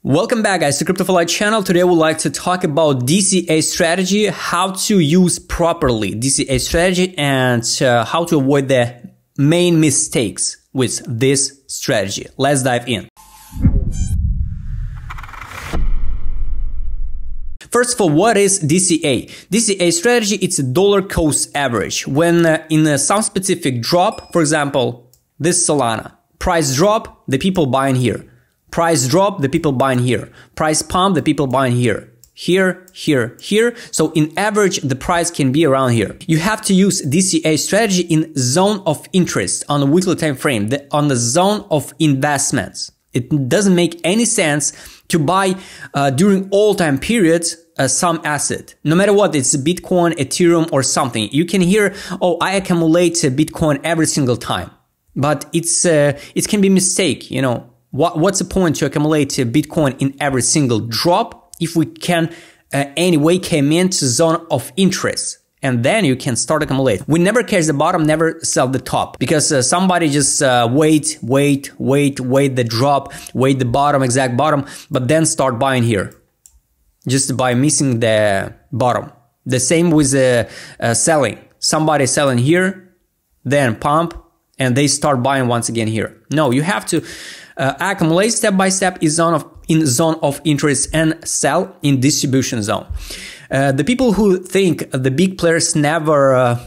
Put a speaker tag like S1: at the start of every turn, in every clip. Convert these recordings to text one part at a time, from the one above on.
S1: Welcome back, guys, to Crypto for Life channel. Today we'd like to talk about DCA strategy, how to use properly DCA strategy, and how to avoid the main mistakes with this strategy. Let's dive in. First of all, what is DCA? DCA strategy, it's a dollar cost average. When in some specific drop, for example, this Solana, price drop, the people buying here. Price drop, the people buying here. Price pump, the people buying here. Here, here, here. So in average, the price can be around here. You have to use DCA strategy in zone of interest on a weekly time frame, on the zone of investments. It doesn't make any sense to buy during all time periods some asset. No matter what, it's Bitcoin, Ethereum, or something. You can hear, oh, I accumulate Bitcoin every single time. But it can be a mistake, you know. What's the point to accumulate Bitcoin in every single drop if we can anyway came into zone of interest, and then you can start accumulate. We never catch the bottom, never sell the top, because somebody just wait the drop, wait the bottom, exact bottom, but then start buying here just by missing the bottom. The same with selling. Somebody selling here, then pump, and they start buying once again here. No, you have to accumulate step by step in zone of interest and sell in distribution zone. The people who think the big players never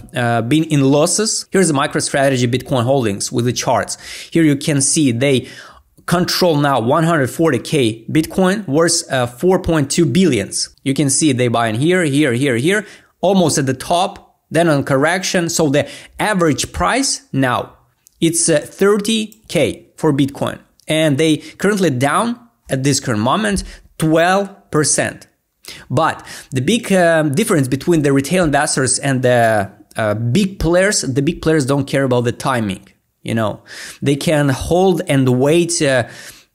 S1: been in losses, here's a MicroStrategy Bitcoin holdings with the charts. Here you can see they control now 140k Bitcoin worth 4.2 billions. You can see they buy in here, here, here, here, almost at the top, then on correction. So the average price now, it's 30k for Bitcoin. And they currently down at this current moment 12%. But the big difference between the retail investors and the big players don't care about the timing. You know, they can hold and wait, I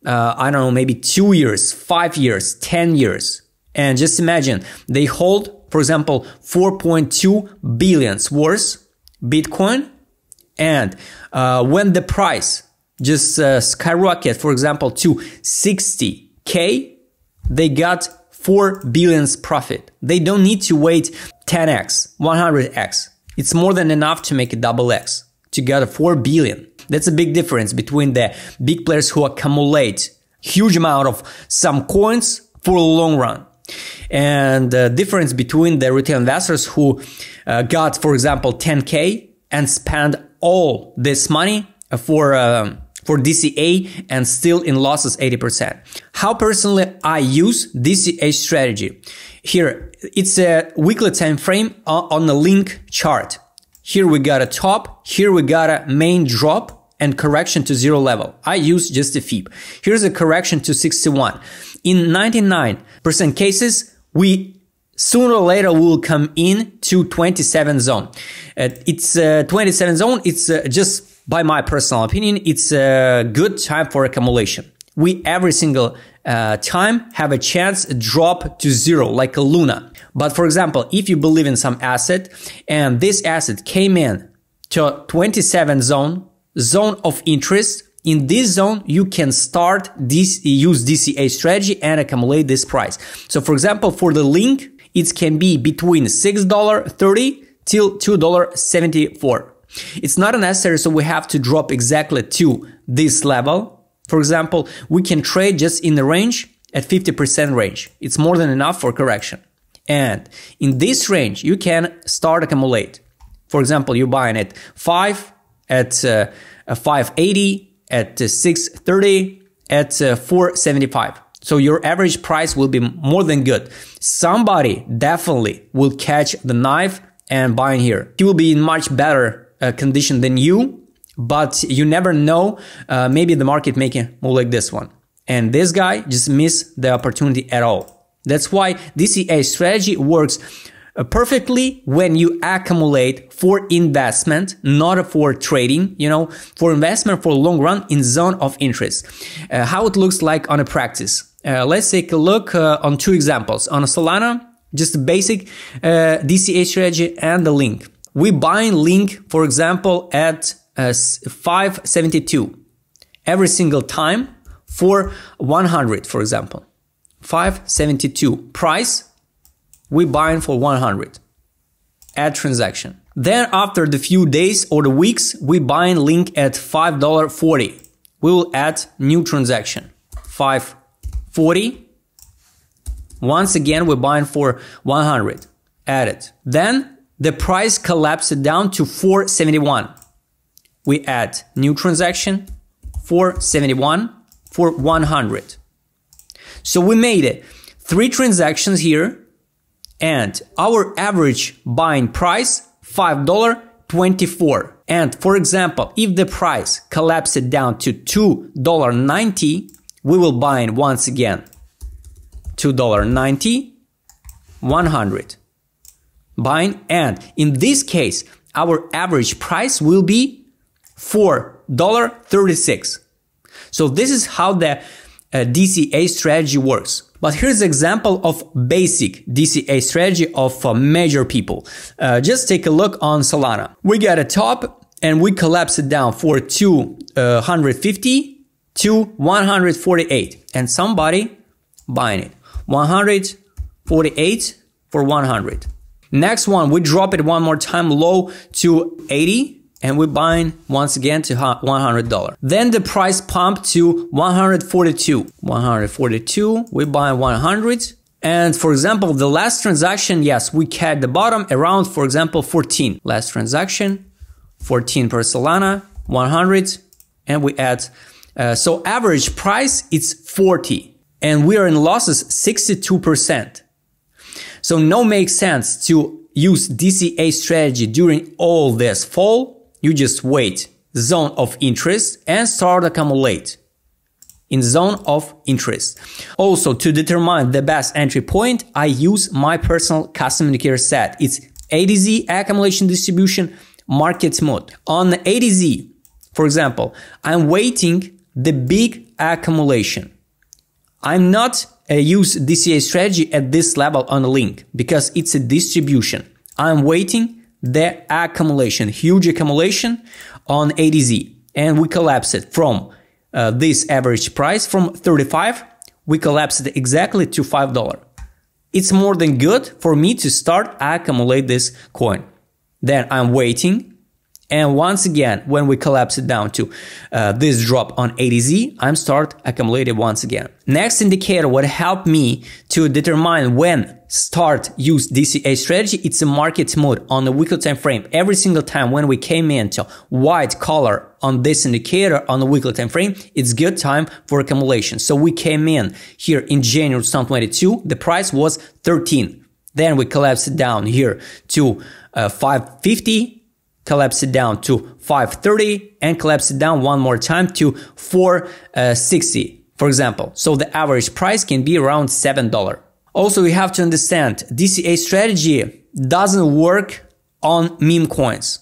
S1: don't know, maybe 2 years, 5 years, 10 years. And just imagine they hold, for example, 4.2 billions worth Bitcoin. And when the price just skyrocket, for example, to 60k, they got 4 billions profit. They don't need to wait 10x, 100x. It's more than enough to make a double X, to get a 4 billion. That's a big difference between the big players who accumulate huge amount of some coins for a long run. And the difference between the retail investors who got, for example, 10k and spend all this money for DCA and still in losses 80%. How personally I use DCA strategy? Here, it's a weekly time frame on the link chart. Here we got a top, here we got a main drop and correction to zero level. I use just a FIB. Here's a correction to 61. In 99% cases, we sooner or later will come in to 27 zone. It's 27 zone. It's just, by my personal opinion, it's a good time for accumulation. We every single time have a chance to drop to zero, like a Luna. But for example, if you believe in some asset and this asset came in to 27 zone of interest, in this zone, you can start use DCA strategy and accumulate this price. So for example, for the link, it can be between $6.30 till $2.74. It's not necessary, so we have to drop exactly to this level. For example, we can trade just in the range at 50% range. It's more than enough for correction. And in this range, you can start accumulate. For example, you're buying at 5, at 580, at 630, at 475. So your average price will be more than good. Somebody definitely will catch the knife and buy in here. He will be in much better condition than you, but you never know. Maybe the market making move like this one, and this guy just missed the opportunity at all. That's why DCA strategy works perfectly when you accumulate for investment, not for trading, you know, for investment for long run in zone of interest. How it looks like on a practice. Let's take a look on two examples. On a Solana, just a basic DCA strategy and the link. We buying link, for example, at 572 every single time for 100, for example. 572. Price, we buying for 100. Add transaction. Then after the few days or the weeks, we buying link at $5.40. We will add new transaction. 540. Once again, we're buying for 100. Add it. Then the price collapsed down to 471. We add new transaction, 471 for 100. So we made it 3 transactions here, and our average buying price $5.24. And for example, if the price collapsed down to $2.90, we will buy in once again $2.90, 100. Buying, and in this case, our average price will be $4.36. So this is how the DCA strategy works. But here's an example of basic DCA strategy of major people. Just take a look on Solana. We got a top and we collapse it down for 250 to 148, and somebody buying it. 148 for 100. Next one, we drop it one more time low to 80, and we're buying once again to $100. Then the price pumped to 142. 142, we buy 100. And for example, the last transaction, yes, we cut the bottom around, for example, 14. Last transaction, 14 per Solana, 100, and we add. So average price is 40, and we are in losses 62%. So no makes sense to use DCA strategy during all this fall. You just wait zone of interest and start accumulate in zone of interest. Also, to determine the best entry point, I use my personal custom indicator set. It's ADZ, accumulation distribution, market mode. On ADZ, for example, I'm waiting the big accumulation. I'm not use DCA strategy at this level on the link because it's a distribution. I'm waiting the accumulation, huge accumulation on ADZ, and we collapse it from this average price from 35. We collapse it exactly to $5. It's more than good for me to start accumulate this coin. Then I'm waiting. And once again, when we collapse it down to this drop on ADZ, I'm start accumulating once again. Next indicator would help me to determine when start use DCA strategy. It's a market mode on the weekly time frame. Every single time when we came into white color on this indicator on the weekly time frame, it's good time for accumulation. So we came in here in January 2022. The price was 13. Then we collapsed it down here to 550. Collapse it down to 530 and collapse it down one more time to 460, for example. So the average price can be around $7. Also, you have to understand DCA strategy doesn't work on meme coins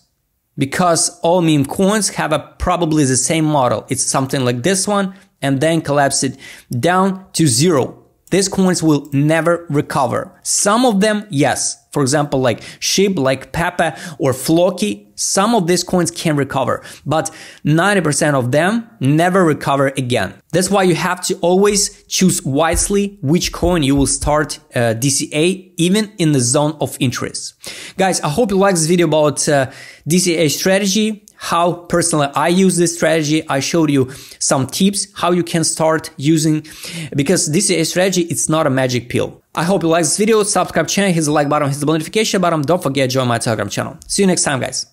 S1: because all meme coins have probably the same model. It's something like this one and then collapse it down to 0. These coins will never recover. Some of them, yes. For example, like SHIB, like Pepe or Floki, some of these coins can recover, but 90% of them never recover again. That's why you have to always choose wisely which coin you will start DCA, even in the zone of interest. Guys, I hope you like this video about DCA strategy. How personally I use this strategy. I showed you some tips how you can start using, because DCA strategy, it's not a magic pill. I hope you like this video. Subscribe channel, hit the like button, hit the notification button. Don't forget to join my Telegram channel. See you next time, guys.